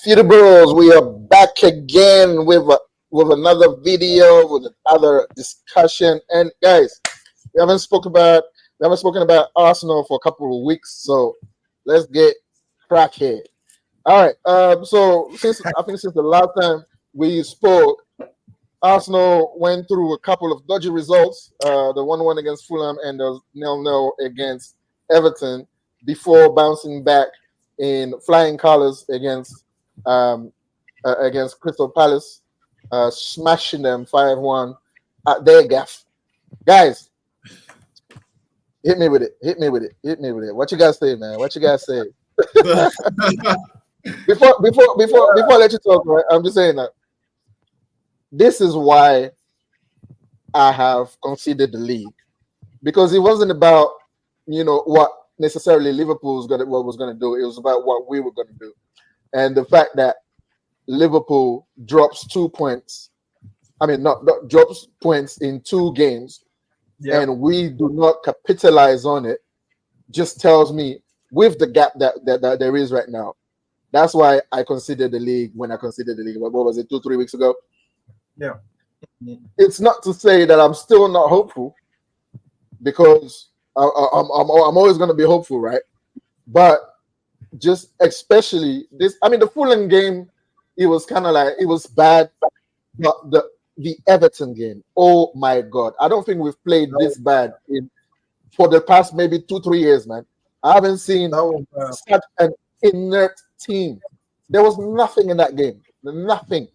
Funerals, we are back again with another video, with another discussion. And guys, we haven't spoken about Arsenal for a couple of weeks, so let's get crack here. All right. So since the last time we spoke, Arsenal went through a couple of dodgy results. The 1-1 against Fulham and the 0-0 against Everton before bouncing back in flying colors against Crystal Palace, smashing them 5-1 at their gaff. Guys, hit me with it. What you guys say, man? What you guys say? before I let you talk, right? I'm just saying that this is why I have conceded the league, because it wasn't about what necessarily Liverpool was gonna do. It was about what we were gonna do, and the fact that Liverpool drops 2 points. I mean, not drops points in 2 games, and we do not capitalize on it. Just tells me with the gap that there is right now. That's why I considered the league when I considered the league. What was it, 2-3 weeks ago? Yeah. It's not to say that I'm still not hopeful, because I'm always going to be hopeful, right? But just especially this, I mean, the Fulham game, it was kind of like, it was bad, but the Everton game, oh my God, I don't think we've played this bad for the past maybe 2-3 years, man. I haven't seen such an inert team. There was nothing in that game, nothing.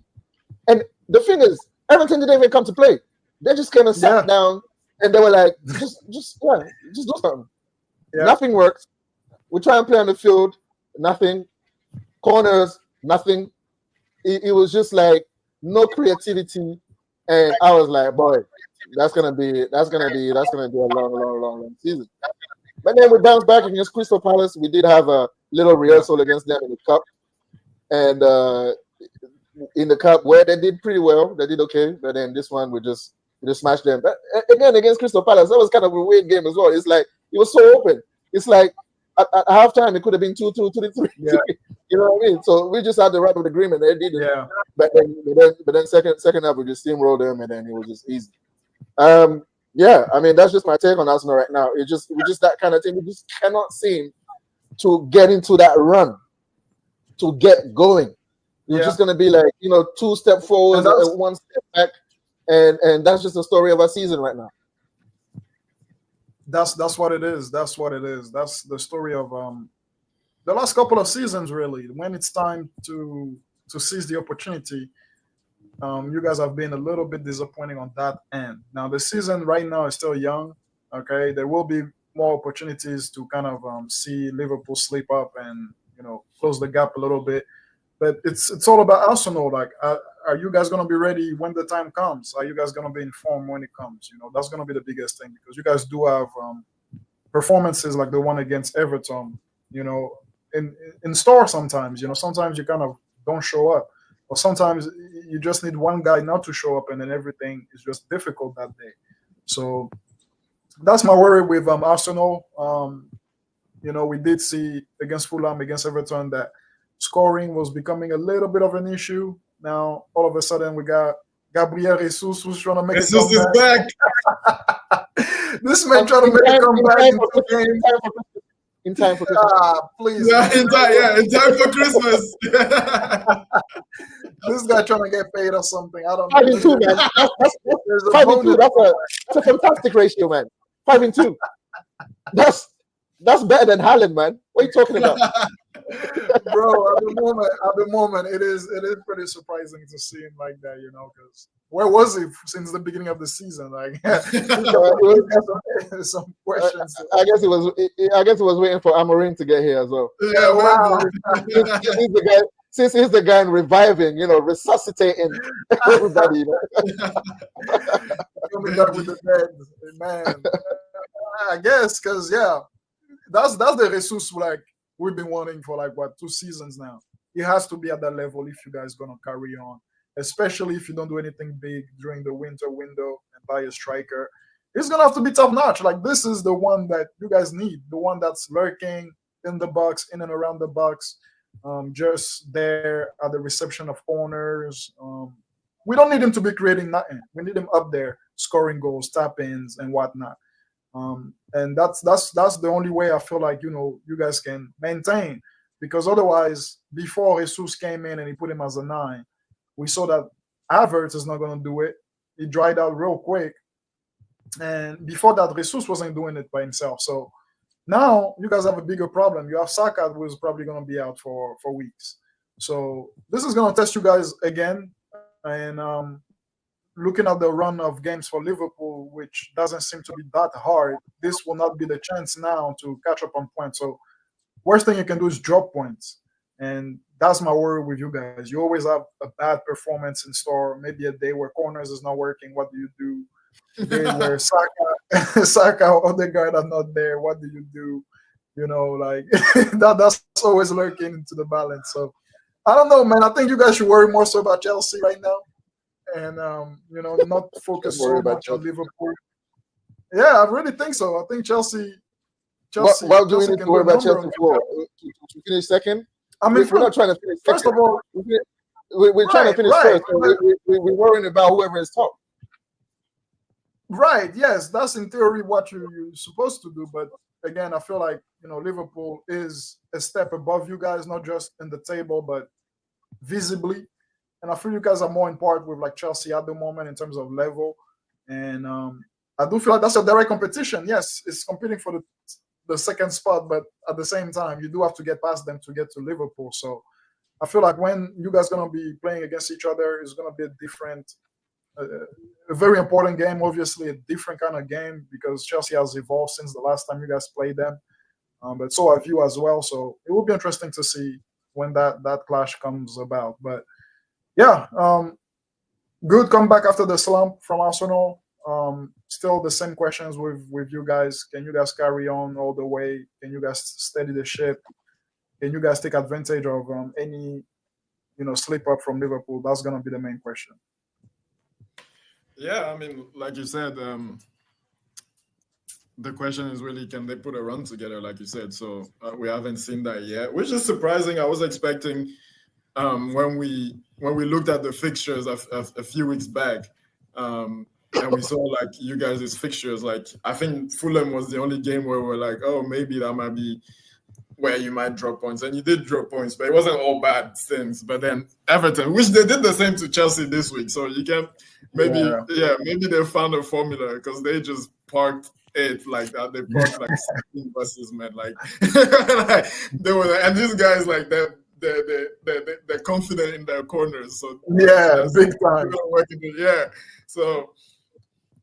And the thing is, Everton didn't even come to play. They just kind of sat down and they were like, just do something. Yeah. Nothing worked. We try and play on the field, nothing. Corners, nothing. It was just like no creativity. And I was like, boy, that's gonna be a long season. But then we bounced back against Crystal Palace. We did have a little rehearsal against them in the cup. And in the cup, where they did pretty well, they did okay. But then this one, we just smashed them. But again, against Crystal Palace, that was kind of a weird game as well. It's like it was so open. It's like at halftime it could have been 2-2, 3-3. Yeah. You know what I mean? So we just had the right of agreement. They did it. Yeah. But then second half we just steamrolled them, and then it was just easy. Yeah, I mean, that's just my take on Arsenal right now. We're just that kind of team. We just cannot seem to get into that run, to get going. You're just gonna be like, 2 steps forward and 1 step back, and that's just the story of our season right now. That's what it is. That's the story of the last couple of seasons, really. When it's time to seize the opportunity, you guys have been a little bit disappointing on that end. Now, the season right now is still young. Okay, there will be more opportunities to kind of see Liverpool sleep up and close the gap a little bit. But it's all about Arsenal. Like, are you guys going to be ready when the time comes? Are you guys going to be informed when it comes? That's going to be the biggest thing, because you guys do have performances like the one against Everton, in store sometimes. Sometimes you kind of don't show up. Or sometimes you just need one guy not to show up, and then everything is just difficult that day. So that's my worry with Arsenal. We did see against Fulham, against Everton, that scoring was becoming a little bit of an issue. Now, all of a sudden, we got Gabriel Jesus, who's trying to make Jesus is back. This man trying to make a comeback in 2 games. In time for Christmas. Please. Yeah, in time for Christmas. This guy trying to get paid or something. I don't know. 5-2, man. That's 5-2. That's a fantastic ratio, man. 5-2. That's better than Haaland, man. What are you talking about? Bro, at the moment, it is pretty surprising to see him like that, because where was he since the beginning of the season? Like, some questions. I guess it was waiting for Amorim to get here as well. Yeah, wow. Since he's the guy reviving, resuscitating everybody. Coming back with the dead, man. I guess because that's the Jesus like we've been wanting for 2 seasons now. It has to be at that level if you guys gonna carry on, especially if you don't do anything big during the winter window and buy a striker. It's gonna have to be top notch. Like, this is the one that you guys need, the one that's lurking in the box, in and around the box, just there at the reception of corners. We don't need him to be creating nothing. We need him up there scoring goals, tap-ins, and whatnot. And that's the only way I feel like you guys can maintain, because otherwise, before Jesus came in and he put him as a 9, we saw that Havertz is not going to do it. He dried out real quick, and before that, Jesus wasn't doing it by himself. So now you guys have a bigger problem. You have Saka, who is probably going to be out for weeks. So this is going to test you guys again. And looking at the run of games for Liverpool, which doesn't seem to be that hard, this will not be the chance now to catch up on points. So worst thing you can do is drop points. And that's my worry with you guys. You always have a bad performance in store. Maybe a day where corners is not working. What do you do? A day where Saka or Odegaard are not there. What do you do? That's always lurking into the balance. So I don't know, man. I think you guys should worry more so about Chelsea right now, and not focus so much on Liverpool. Yeah, I really think so. I think Chelsea. What do we need to worry about Chelsea for? To finish second? I mean, we're not trying to finish first second. of all, we're trying to finish first. So we're worrying about whoever is top. Right. Yes, that's in theory what you're supposed to do. But again, I feel like Liverpool is a step above you guys, not just in the table, but visibly. And I feel you guys are more in part with like Chelsea at the moment in terms of level. And I do feel like that's a direct competition. Yes, it's competing for the second spot, but at the same time, you do have to get past them to get to Liverpool. So I feel like when you guys are going to be playing against each other, it's going to be a different, a very important game, obviously a different kind of game, because Chelsea has evolved since the last time you guys played them. But so have you as well. So it will be interesting to see when that clash comes about. But yeah, good comeback after the slump from Arsenal. Still the same questions with you guys. Can you guys carry on all the way? Can you guys steady the ship? Can you guys take advantage of any slip up from Liverpool? That's going to be the main question. Yeah, I mean, like you said, the question is really, can they put a run together, like you said? So we haven't seen that yet, which is surprising. I was expecting when we looked at the fixtures a few weeks back, and we saw like you guys' fixtures. Like I think Fulham was the only game where we're like, oh, maybe that might be where you might drop points, and you did drop points, but it wasn't all bad things. But then Everton, which they did the same to Chelsea this week, so you can maybe they found a formula, because they just parked it like that. They parked like 16 buses, man. Like they were, and these guys like that. They're confident in their corners, so yeah, big time. Yeah, so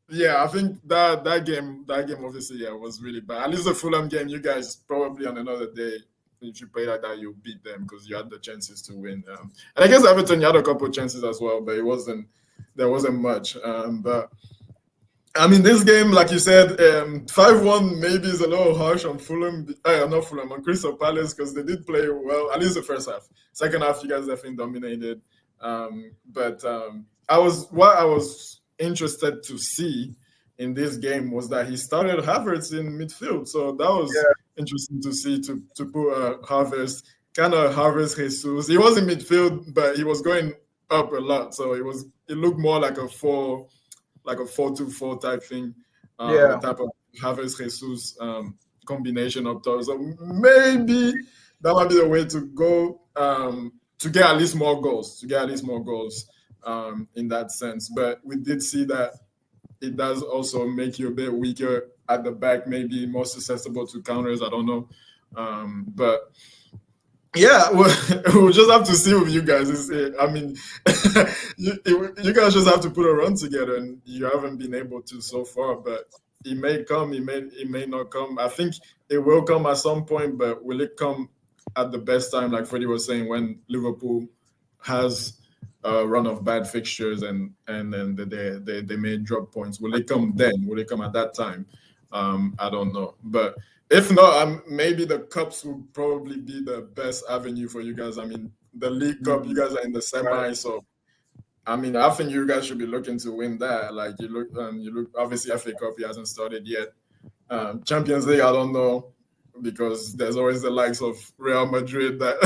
yeah, I think that game obviously was really bad. At least the Fulham game, you guys probably on another day, if you play like that, you beat them because you had the chances to win. And I guess Everton, you had a couple of chances as well, but there wasn't much. But I mean, this game, like you said, 5-1 maybe is a little harsh on Fulham. Not Fulham, on Crystal Palace, because they did play well, at least the first half. Second half, you guys definitely dominated. But I was interested to see in this game was that he started Havertz in midfield. So that was interesting to see, to put Havertz, kind of Havertz Jesus. He was in midfield, but he was going up a lot. So it looked more like a 4-2-4 type thing. The type of Havertz Jesus combination up top. So maybe that might be the way to go to get at least more goals. In that sense. But we did see that it does also make you a bit weaker at the back, maybe more susceptible to counters. I don't know. But yeah, we'll just have to see with you guys. I mean, you guys just have to put a run together, and you haven't been able to so far. But it may come, it may not come. I think it will come at some point, but will it come at the best time, like Freddie was saying, when Liverpool has a run of bad fixtures and then they may drop points? Will it come then? Will it come at that time? I don't know. But if not, maybe the Cups will probably be the best avenue for you guys. I mean, the League Cup, you guys are in the semi, so I mean, I think you guys should be looking to win that. Like you look. Obviously, FA Cup, he hasn't started yet. Champions League, I don't know because there's always the likes of Real Madrid that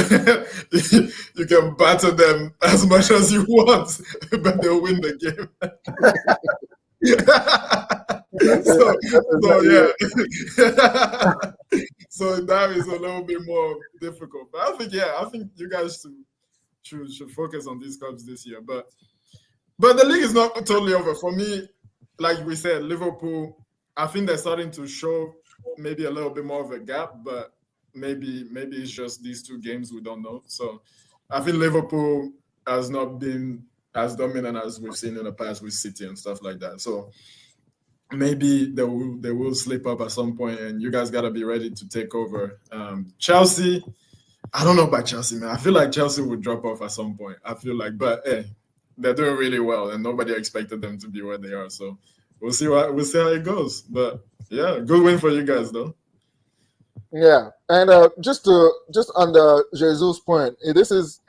you can batter them as much as you want, but they'll win the game. So that is a little bit more difficult. But I think you guys should focus on these clubs this year. But the league is not totally over. For me, like we said, Liverpool, I think they're starting to show maybe a little bit more of a gap, but maybe it's just these two games, we don't know. So I think Liverpool has not been as dominant as we've seen in the past with City and stuff like that. So maybe they will slip up at some point, and you guys got to be ready to take over. Chelsea, I don't know about Chelsea, man. I feel like Chelsea will drop off at some point. I feel like, but hey, they're doing really well, and nobody expected them to be where they are. So we'll see how it goes. But yeah, good win for you guys, though. Yeah, and just on the Jesus point, this is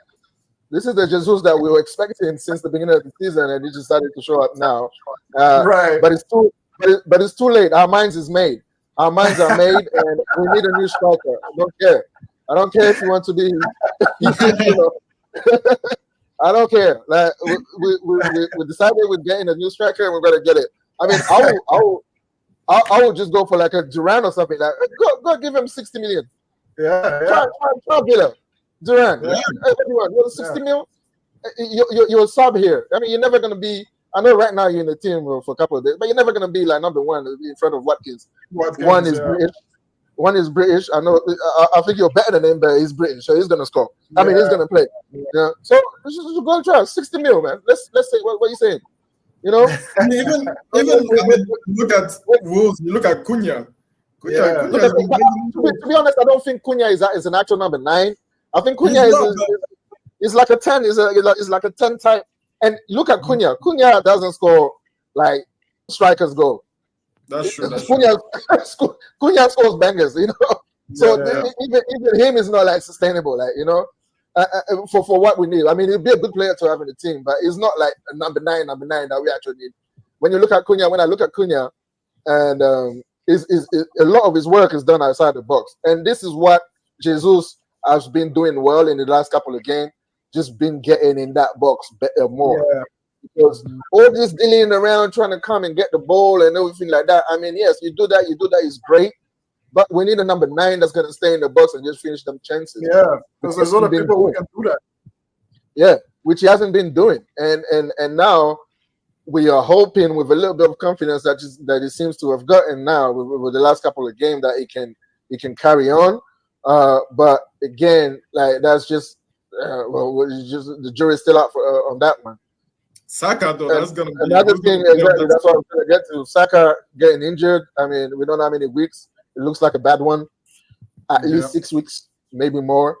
the Jesus that we were expecting since the beginning of the season, and he just started to show up now. Right, but it's too late. Our minds is made. Our minds are made, and we need a new striker. I don't care if you want to be. I don't care. Like we decided we're getting a new striker, and we're gonna get it. I mean, I would just go for like a Duran or something. Like go give him 60 million. Yeah. Try get him. Duran. Yeah. Everyone, you're 60 mil. You're a sub here. I mean, you're never gonna be. I know right now you're in the team for a couple of days, but you're never gonna be like number one in front of Watkins. One is British. One is British. I know. I think you're better than him, but he's British, so he's gonna score. I mean, he's gonna play. Yeah. So let's just go and try 60 mil, man. Let's say what are you saying? You know, even look at Wolves. You look at Cunha. To be honest, I don't think Cunha is an actual number 9. I think Cunha is like a 10. Is like a 10 type. And look at Cunha. Cunha doesn't score like strikers go. That's true. Cunha scores bangers, you know. So even him is not like sustainable, like, you know. For what we need. I mean, he'd be a good player to have in the team, but it's not like a number nine that we actually need. When I look at Cunha, and a lot of his work is done outside the box, and this is what Jesus has been doing well in the last couple of games, just been getting in that box better more. Yeah. Because all this dealing around trying to come and get the ball and everything like that. I mean, yes, you do that is great. But we need a number 9 that's going to stay in the box and just finish them chances. Yeah, because there's other people who can do that. Yeah, which he hasn't been doing. And now we are hoping with a little bit of confidence that he seems to have gotten now with the last couple of games that he can carry on. But again, like that's just the jury's still out on that one. Saka, though, that's going to be another thing. Exactly, that's what I'm going to get to. Saka getting injured. I mean, we don't know how many weeks. It looks like a bad one. At least 6 weeks, maybe more.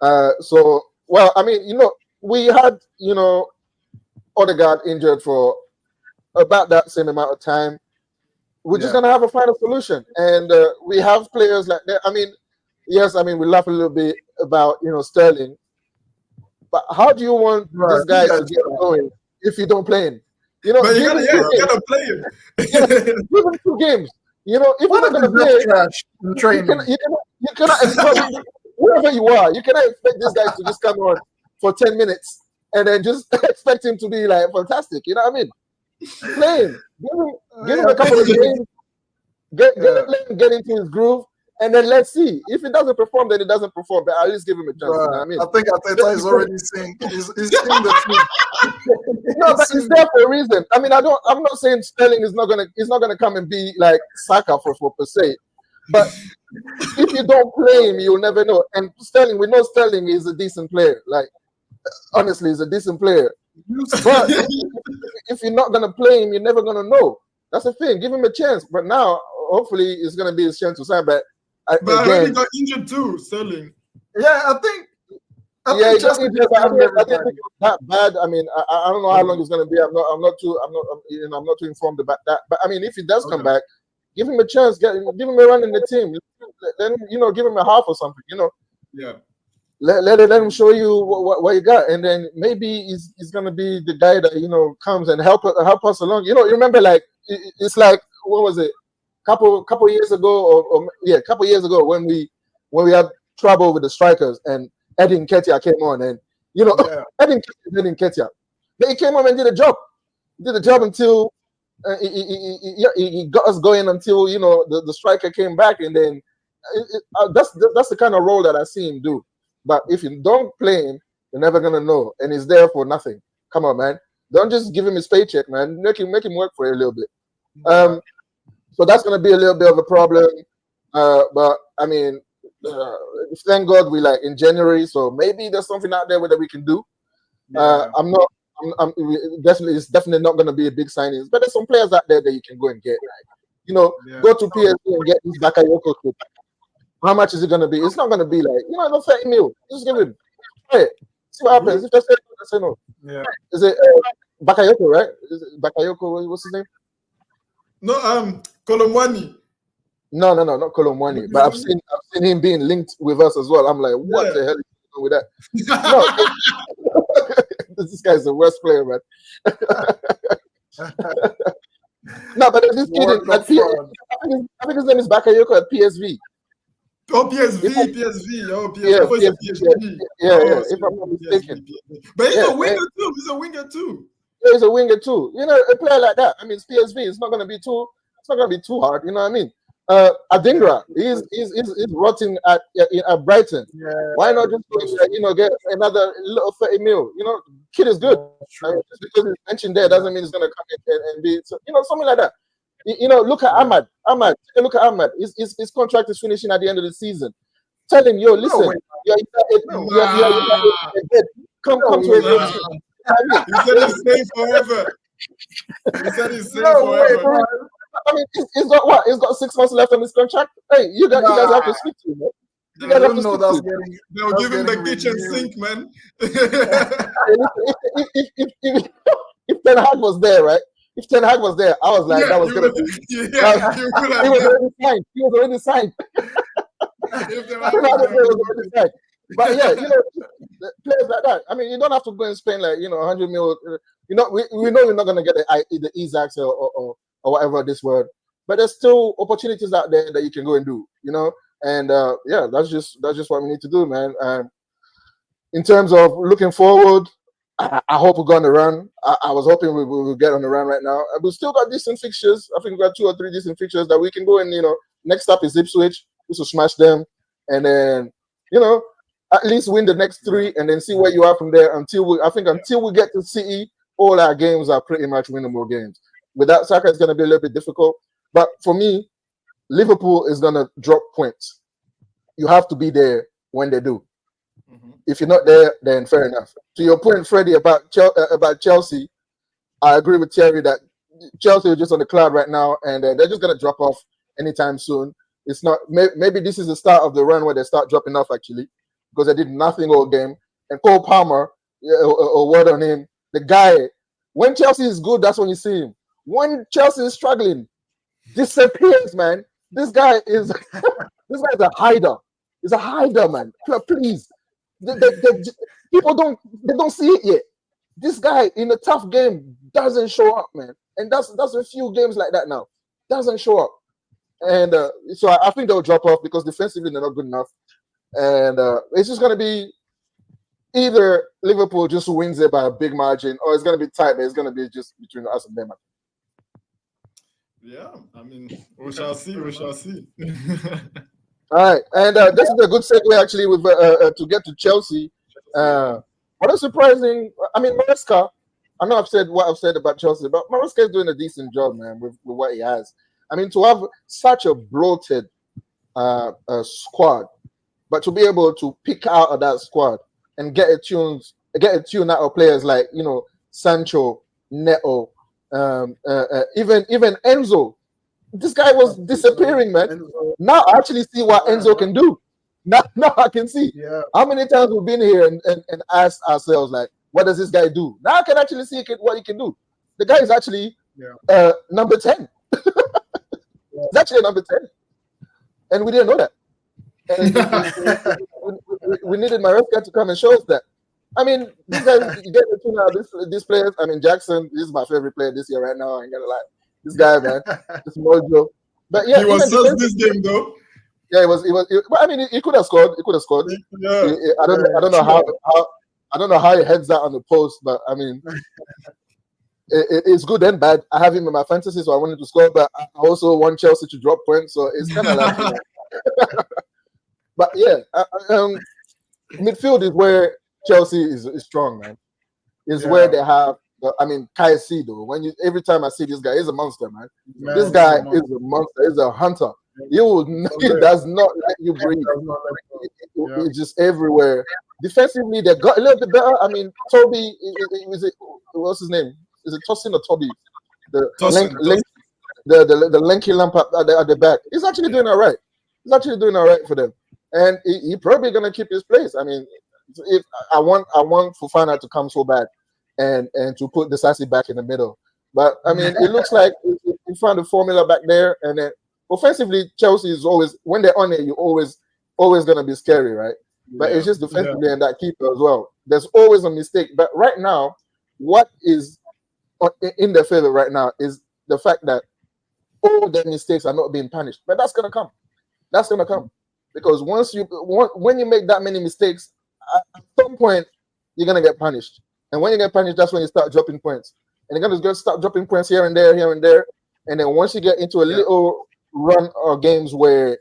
Well, I mean, you know, we had, you know, Odegaard injured for about that same amount of time. We're just going to have a final solution. And we have players like that. I mean, yes, I mean, we laugh a little bit about, you know, Sterling. But how do you want this guy to get going if you don't play him? You know, but you gotta play him. Give him 2 games. You know, if you're not going to play, you cannot expect wherever you are. You cannot expect this guy to just come on for 10 minutes and then just expect him to be like fantastic. You know what I mean? Play him, give him a couple of games, get into his groove, and then let's see. If it doesn't perform, then it doesn't perform. But at least give him a chance. You know what I mean? I think Arteta is already saying he's seeing the truth. No, but it's there for a reason. I mean, I'm not saying Sterling is not gonna come and be like Saka for per se. But if you don't play him, you'll never know. And Sterling, we know Sterling is a decent player. Like, honestly, he's a decent player. But if you're not gonna play him, you're never gonna know. That's the thing. Give him a chance. But now, hopefully, it's gonna be his chance to sign. But I already got injured too, Sterling. Yeah, I think I didn't think it was that bad. I mean, I don't know how long it's going to be. I'm not too informed about that. But I mean, if he does come back, give him a chance. Give him a run in the team. Then give him a half or something. You know. Yeah. Let him show you what you got, and then maybe he's going to be the guy that comes and help us along. You know, you remember like it's like what was it? couple years ago, a couple years ago when we had trouble with the strikers and Edin Ketia came on, and Edin Ketia, but he came on and did a job. Did the job until he got us going until the striker came back, and then that's the kind of role that I see him do. But if you don't play him, you're never gonna know, and he's there for nothing. Come on, man! Don't just give him his paycheck, man. Make him work for it a little bit. So that's gonna be a little bit of a problem. But I mean, thank God we in January, so maybe there's something out there that we can do. I'm it's definitely not going to be a big signing, but there's some players out there that you can go and get. Go to PSG and get this Bukayo Saka. How much is it going to be? It's not going to be no 30 mil. Just give him. Hey, see what happens. If they say no. Yeah. Is it Bukayo, right? Is it Bukayo? What's his name? No, Kolomwani. No, not Kolomwani. But I've seen him being linked with us as well. I'm like, what the hell is going on with that? No, this guy's the worst player, man. No, but this kid at PSV, I think his name is Bakayoko at PSV. Oh, PSV. Yeah. If I'm not mistaken. But he's a winger too. He's a winger too. Yeah, he's a winger too. A player like that. I mean, it's PSV. It's not going to be too hard. You know what I mean? Adingra, he's rotting at Brighton. Yeah, why not just get another little 30 mil? Kid is good. Just because he's mentioned there doesn't mean he's gonna come in and be something like that. Look at Ahmad. Look at Ahmad. His contract is finishing at the end of the season. Tell him, listen, come to a team. He said he's staying forever. He said he's staying forever. I mean, he's got what? He's got 6 months left on his contract. Hey, you guys have to speak to him, man. You guys have to speak to him. They'll give him the kitchen sink, man. If Ten Hag was there, right? If Ten Hag was there, I was like, that was gonna be. He was already signed. But yeah, players like that. I mean, you don't have to go and spend 100 mil. We know you're not gonna get the Isaacs or whatever this word, but there's still opportunities out there that you can go and do, and that's just what we need to do, man. In terms of looking forward, I hope we're going to run. I was hoping we will get on the run right now. We've still got decent fixtures. I think we've got 2 or 3 decent fixtures that we can go and next up is Ipswich. We should smash them, and then at least win the next 3 and then see where you are from there. Until we get to City, all our games are pretty much winnable games. Without Saka, it's going to be a little bit difficult. But for me, Liverpool is going to drop points. You have to be there when they do. Mm-hmm. If you're not there, then fair enough. To your point, Freddie, about Chelsea, I agree with Thierry that Chelsea is just on the cloud right now, and they're just going to drop off anytime soon. It's not. Maybe this is the start of the run where they start dropping off, actually, because they did nothing all game. And Cole Palmer, a word on him, the guy, when Chelsea is good, that's when you see him. When Chelsea is struggling, disappears, man. This guy is a hider. He's a hider, man. Please, people don't see it yet. This guy in a tough game doesn't show up, man. And that's a few games like that now. Doesn't show up, and so I think they'll drop off because defensively they're not good enough, and it's just gonna be either Liverpool just wins it by a big margin, or it's gonna be tight. But it's gonna be just between us and them. Yeah, I mean, we shall see. All right, and this is a good segue actually with to get to Chelsea. What a surprising! I mean, Maresca. I know I've said what I've said about Chelsea, but Maresca is doing a decent job, man, with what he has. I mean, to have such a bloated squad, but to be able to pick out of that squad and get a tune out of players like Sancho, Neto. Even Enzo, this guy was disappearing, man. Now I actually see what Enzo can do. Now I can see. Yeah. How many times we've been here and asked ourselves, like, what does this guy do? Now I can actually see what he can do. The guy is actually number 10. He's actually number 10. And we didn't know that. And we needed Maresca to come and show us that. I mean, these guys, you get the tune out of these players. I mean, Jackson, this is my favorite player this year right now. I ain't gonna lie. This guy, man, this mojo. But yeah, he was even just this game though. yeah, it was. But I mean, he could have scored. He could have scored. Yeah, I don't know how I don't know how he heads that on the post, but I mean, it's good and bad. I have him in my fantasy, so I wanted to score, but I also want Chelsea to drop points, so it's kind of like. You know. But yeah, midfield is where Chelsea is strong, man. Is where they have. I mean, Caicedo. Every time I see this guy, he's a monster, man. This guy is a monster. He's a hunter. He does not let you breathe. It's just everywhere. Defensively, they got a little bit better. I mean, Toby, what's his name? Is it Tosin or Toby? The lanky lump at the back. He's actually doing all right. He's actually doing all right for them, and he probably gonna keep his place. I mean, if I want Fofana to come so bad, and to put Disasi back in the middle, but I mean, it looks like you found the formula back there, and then offensively, Chelsea is always when they're on it, you're always gonna be scary, right? But it's just defensively and that keeper as well. There's always a mistake, but right now, what is in their favor right now is the fact that all their mistakes are not being punished. But that's gonna come. That's gonna come because when you make that many mistakes, at some point you're gonna get punished. And when you get punished, that's when you start dropping points. And you're gonna start dropping points here and there. And then once you get into a little run or games where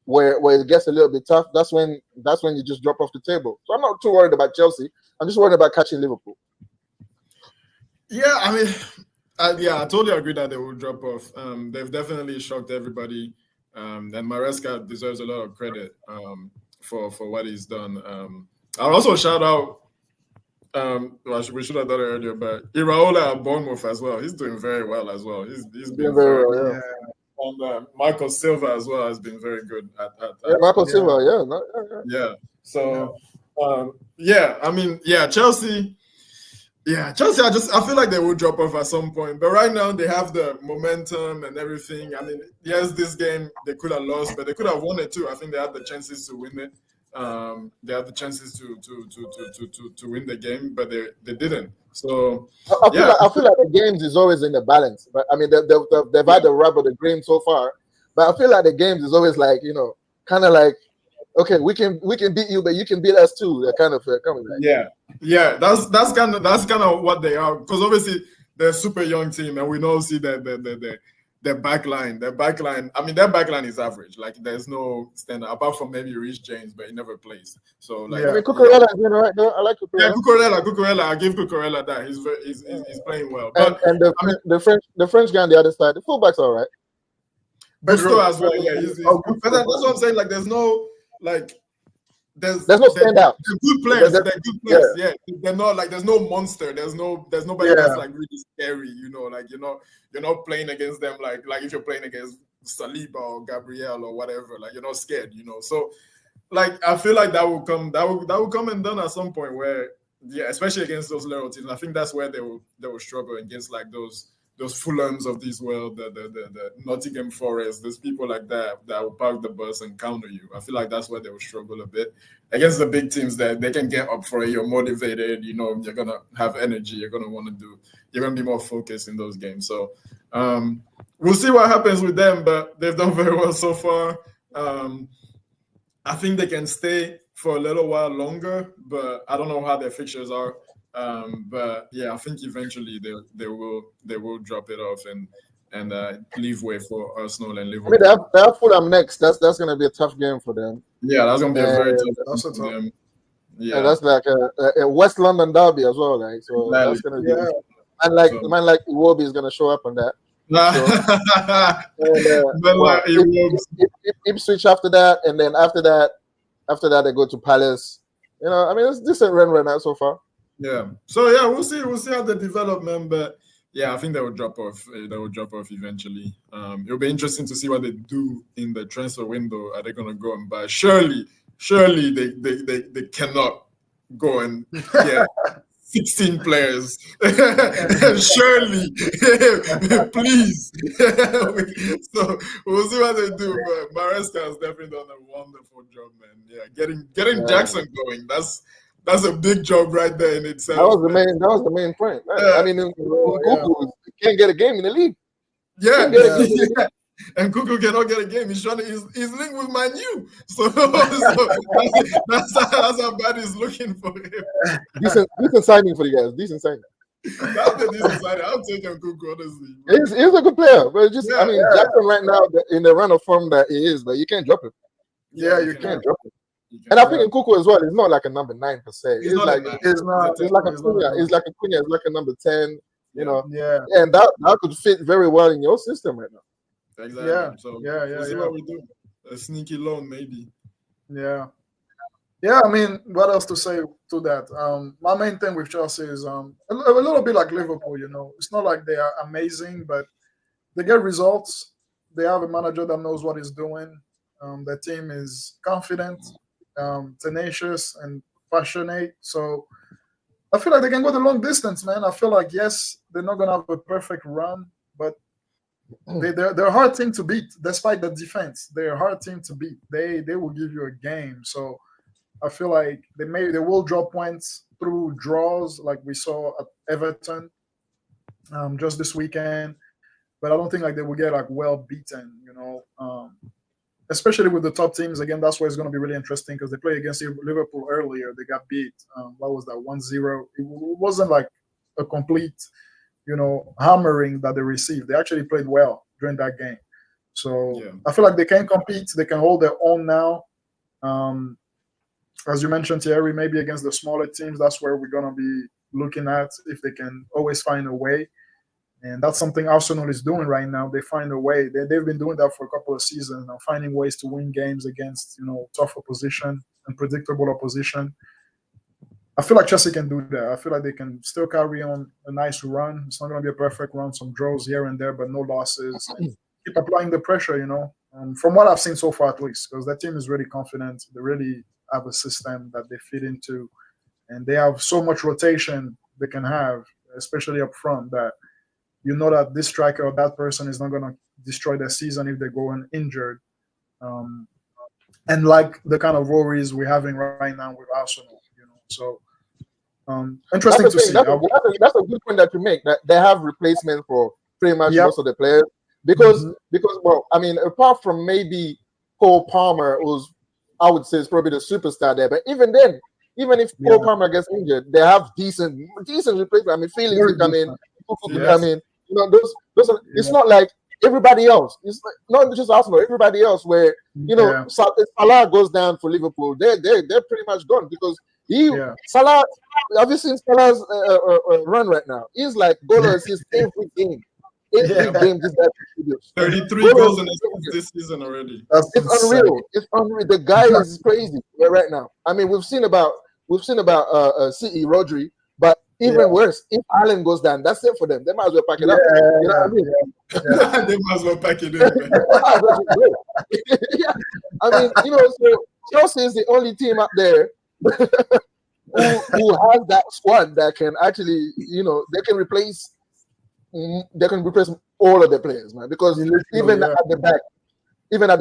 it gets a little bit tough, that's when you just drop off the table. So I'm not too worried about Chelsea. I'm just worried about catching Liverpool. Yeah, I mean, I totally agree that they will drop off. They've definitely shocked everybody, and Maresca deserves a lot of credit for what he's done. I'll also shout out. We should have done it earlier, but Iraola at Bournemouth as well. He's doing very well as well. He's been very well. Yeah. And Marco Silva as well has been very good at Marco Silva, yeah. So I mean, Chelsea. Yeah, Chelsea. I feel like they will drop off at some point, but right now they have the momentum and everything. I mean, yes, this game they could have lost, but they could have won it too. I think they had the chances to win it. They had the chances to win the game, but they didn't. So I feel like the games is always in the balance. But I mean, they've had the rub of the green so far, but I feel like the games is always like kind of like, okay, we can beat you, but you can beat us too. That kind of coming. Yeah. That's kind of what they are, because obviously they're a super young team, and we know see that their backline. I mean, their backline is average. Like, there's no standard apart from maybe Reece James, but he never plays. So like, I mean, Cucurella is doing all right though. I like Cucurella. Yeah, Cucurella. I give Cucurella that. He's playing well. But the French guy on the other side, the fullback's all right. Gusto as well. Yeah, but that's what I'm saying. Like, there's no like. There's no standout. They're good players. They're good players. Yeah. They're not like, there's no monster. There's nobody that's like really scary. Like you're not playing against them like if you're playing against Saliba or Gabriel or whatever. Like, you're not scared. So like, I feel like that will come and done at some point where especially against those little teams. I think that's where they will struggle against like those Fulhams of this world, the Nottingham Forest, there's people like that will park the bus and counter you. I feel like that's where they will struggle a bit. Against the big teams, that they can get up for it, you're motivated, you're going to have energy, you're going to be more focused in those games. So we'll see what happens with them, but they've done very well so far. I think they can stay for a little while longer, but I don't know how their fixtures are. But yeah, I think eventually they will drop it off and leave way for Arsenal and Liverpool. I mean, they have Fulham next. That's going to be a tough game for them. Yeah, that's going to be a very tough game for them. Yeah, and that's like a West London derby as well, right? So that's going to be. Man like Iwobi is going to show up on that. Ipswich after that, and then after that they go to Palace. I mean, it's decent run right now so far. Yeah. So yeah, we'll see how they develop, man. But yeah, I think they will drop off. They will drop off eventually. It'll be interesting to see what they do in the transfer window. Are they going to go and buy? Surely they cannot go and get 16 players. Surely, please. So we'll see what they do. But Maresca has definitely done a wonderful job, man. Yeah, getting Jackson going. That's a big job right there in itself. That was the main point. Right? Yeah. I mean, Nkunku can't get a game in the league. Yeah. And Cuckoo cannot get a game. He's linked with Man U. So, that's how bad he's looking for him. Decent signing for you guys. Decent signing. That's the decent signing. I'll take Cuckoo, honestly. He's a good player, but Jackson right now in the run of form that he is, but you can't drop him. Yeah, you can't drop him. And I think in Cuckoo as well, it's not like a number 9 per se. It's like a Cunha. It's like a number 10. You know, and that could fit very well in your system right now. Exactly. Yeah. So we'll see what we do. A sneaky loan, maybe. Yeah. I mean, what else to say to that? My main thing with Chelsea is a little bit like Liverpool. You know, it's not like they are amazing, but they get results. They have a manager that knows what he's doing. The team is confident, tenacious, and passionate. So I feel like they can go the long distance, man. I feel like, yes, they're not going to have a perfect run, but they're a hard team to beat, despite the defense. They're a hard team to beat. They will give you a game. So I feel like they will draw points through draws, like we saw at Everton just this weekend. But I don't think like they will get like well beaten, you know. Especially with the top teams. Again, that's why it's going to be really interesting because they played against Liverpool earlier. They got beat. What was that, 1-0? It wasn't like a complete, you know, hammering that they received. They actually played well during that game. So I feel like they can compete. They can hold their own now. As you mentioned, Thierry, maybe against the smaller teams, that's where we're going to be looking at if they can always find a way. And that's something Arsenal is doing right now. They find a way. They've been doing that for a couple of seasons now, finding ways to win games against, you know, tough opposition, unpredictable opposition. I feel like Chelsea can do that. I feel like they can still carry on a nice run. It's not going to be a perfect run, some draws here and there, but no losses. And keep applying the pressure, you know. From what I've seen so far, at least, because that team is really confident. They really have a system that they fit into, and they have so much rotation they can have, especially up front, that you know that this striker or that person is not going to destroy their season if they go injured. And like the kind of worries we're having right now with Arsenal, you know. So interesting to see. That's a good point that you make, that they have replacements for pretty much most of the players. Because well, I mean, apart from maybe Cole Palmer, who's, I would say, is probably the superstar there. But even then, even if Cole Palmer gets injured, they have decent replacement. I mean, Felix will come in, come in. You know, those are, it's not like everybody else. It's not just Arsenal. Everybody else, where you know, Salah goes down for Liverpool, they're pretty much gone because Salah. Have you seen Salah's run right now? He's like goal assist every game. Every game, just that 33 goals in this season already. It's unreal. It's unreal. The guy is crazy right now. I mean, we've seen about CE Rodri, but even worse, if Allen goes down, that's it for them. They might as well pack it up. You know what I mean? They might as well pack it in. I mean, you know, so Chelsea is the only team up there who has that squad that can actually, you know, they can replace all of the players, man. Because even at the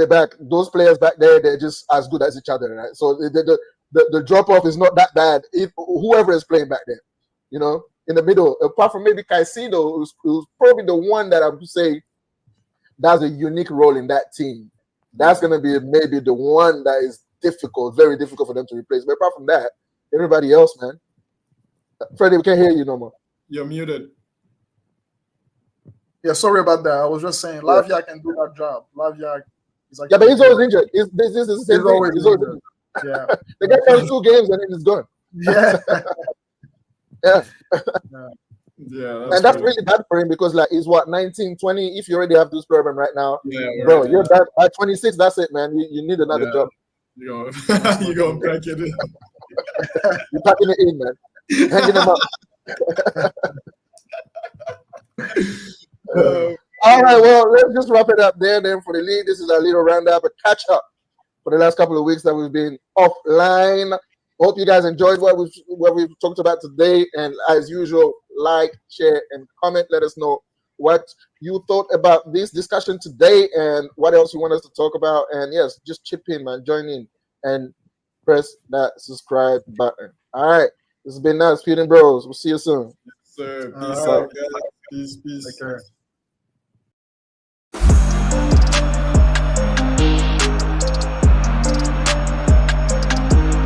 back, those players back there, they're just as good as each other, right? So the drop off is not that bad if whoever is playing back there, you know, in the middle. Apart from maybe Caicedo, who's probably the one that I would say that's a unique role in that team. That's gonna be maybe the one that is difficult, very difficult for them to replace. But apart from that, everybody else, man. Freddie, we can't hear you no more. You're muted. Yeah, sorry about that. I was just saying, Lavia can do that job. Lavia is like, but he's always injured. This is the same thing. He's always injured. Yeah, the guy plays 2 games and then he's gone. Yeah, and that's really bad for him because like he's 19, 20. If you already have this problem right now, bro, you're that at 26. That's it, man. You need another job. You're gonna pack it in. You're packing it in, man. Hanging them up. All right, well, let's just wrap it up there then for the league. This is our little roundup, a catch up for the last couple of weeks that we've been offline. Hope you guys enjoyed what we've talked about today. And as usual, like, share, and comment. Let us know what you thought about this discussion today and what else you want us to talk about. And yes, just chip in, man. Join in and press that subscribe button. All right. This has been Nas Feuding Bros. We'll see you soon. Yes, sir. Peace out, guys. Peace. Take care.